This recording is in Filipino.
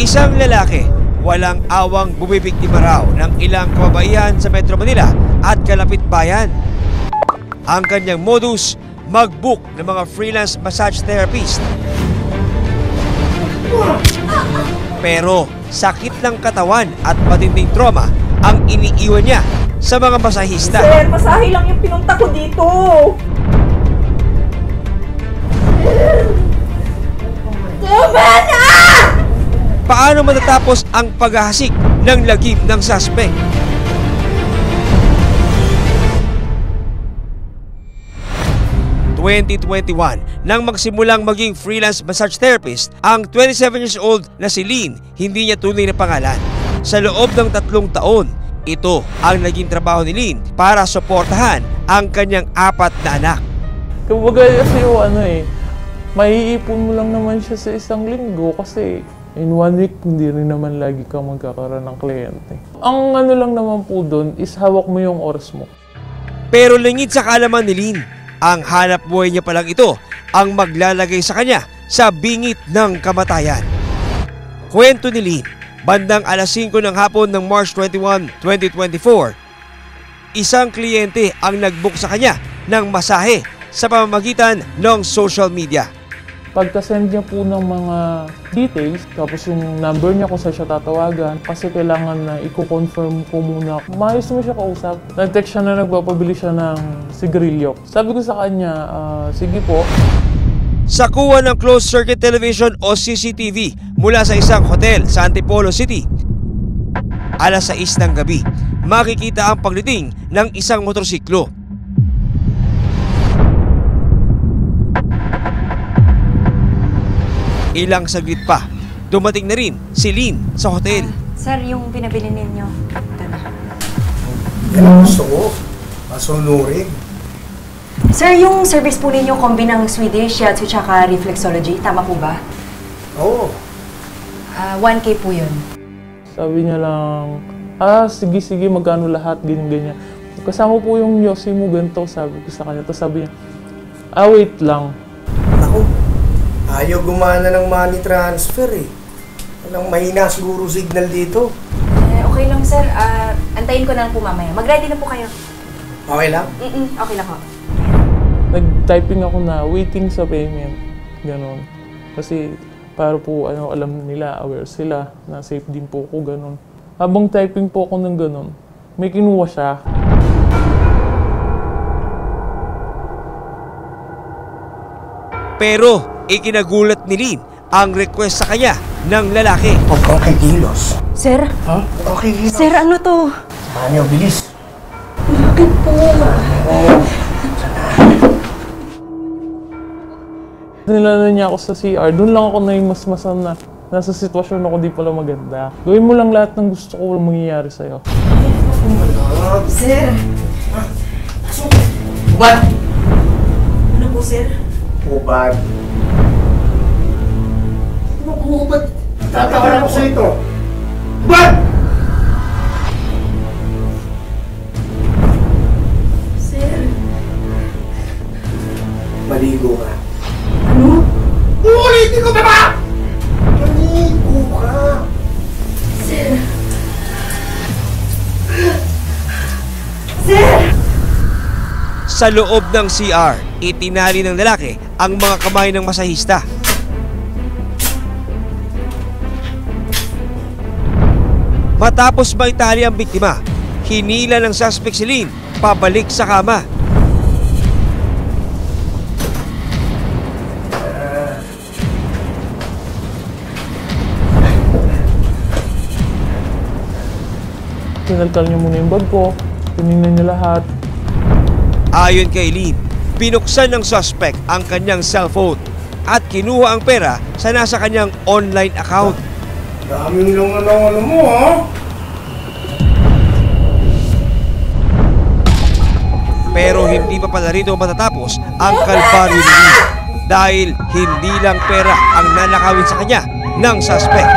Isang lalaki, walang awang bumibiktima raw ng ilang kababaihan sa Metro Manila at kalapit bayan. Ang kanyang modus, mag-book ng mga freelance massage therapist. Pero sakit ng katawan at matinding trauma ang iniiwan niya sa mga masahista. Sir, masahe lang yung pinunta ko dito. Tama na! Paano matatapos ang paghahasik ng lagim ng suspect? Noong 2021, nang magsimulang maging freelance massage therapist, ang 27 years old na si Lynn, hindi niya tunay na pangalan. Sa loob ng 3 taon, ito ang naging trabaho ni Lynn para suportahan ang kanyang 4 na anak. Kumbaga kasi maiipon mo lang naman siya sa isang linggo kasi in 1 week hindi rin naman lagi ka magkakaroon ng kliyente. Ang lang naman po doon is hawak mo yung oras mo. Pero lingid sa kaalaman ni Lynn, ang hanap buhay niya palang ito ang maglalagay sa kanya sa bingit ng kamatayan. Kwento ni Lynn, bandang alas 5 ng hapon ng March 21, 2024, isang kliyente ang nag-book sa kanya ng masahe sa pamamagitan ng social media. Pagka-send niya po ng mga details, tapos yung number niya kung saan siya tatawagan, kasi kailangan na i-confirm ko muna. Maayos mo siya kausap. Nag-text siya na nagpapabili siya ng sigarilyo. Sabi ko sa kanya, sige po. Sa kuha ng closed circuit television o CCTV mula sa isang hotel sa Antipolo City, alas 6 ng gabi, makikita ang pagliting ng isang motorsiklo. Ilang saglit pa, dumating na rin si Lynn sa hotel. Sir, yung pinabili ninyo, ito na. Yan ang gusto ko. Masunurin. Sir, yung service po ninyo, kombi ng Swedish, shiatsu, tsaka reflexology, tama po ba? Oo. 1K po yun. Sabi niya lang, sige, magkano lahat, ganyan. Kasama po yung yosi mo, ganito, sabi ko sa kanya. Tapos sabi niya, wait lang. Ako, ayaw gumana ng money transfer eh. Walang mahina siguro signal dito. Okay lang, sir. Antayin ko na lang po mamaya. Mag-ready na po kayo. Okay lang? Okay lang po. Nag-typing ako na waiting sa payment. Ganon. Kasi para po alam nila, aware sila na safe din po ako, ganon. Habang typing po ako ng ganon, may kinuha siya. Pero ikinagulat ni Lynn ang request sa kanya ng lalaki. Huwag kang kikilos. Sir? Ha? Okay, kilos. Sir, ano to? Ano, bilis. Bakit po? Nilala niya ako sa CR, doon lang ako naimasmasan na nasa sitwasyon ako di pala maganda. Gawin mo lang lahat ng gusto ko walang mangyayari sa'yo. Sir? Ubad! Ano po, sir? Ubad. Ano kung ubad? Tatawaran ko sa ito. Ubad! Sir? Maligo ka. Ano? Uulitin ko pa ba? Maligo ka. Sir? Sir! Sa loob ng CR, itinali ng lalaki ang mga kamay ng masahista. Matapos maitali ang biktima, hinila ng suspect si Lynn pabalik sa kama. Pinalkal niya muna yung bag ko, tinignan niya lahat. Ayon kay Lynn, binuksan ng suspect ang kanyang cellphone at kinuha ang pera sa nasa kanyang online account. Daming lang ano mo, ha? Pero hindi pa pala rito matatapos ang kalbaryo ni Lynn dahil hindi lang pera ang nanakawin sa kanya ng suspect.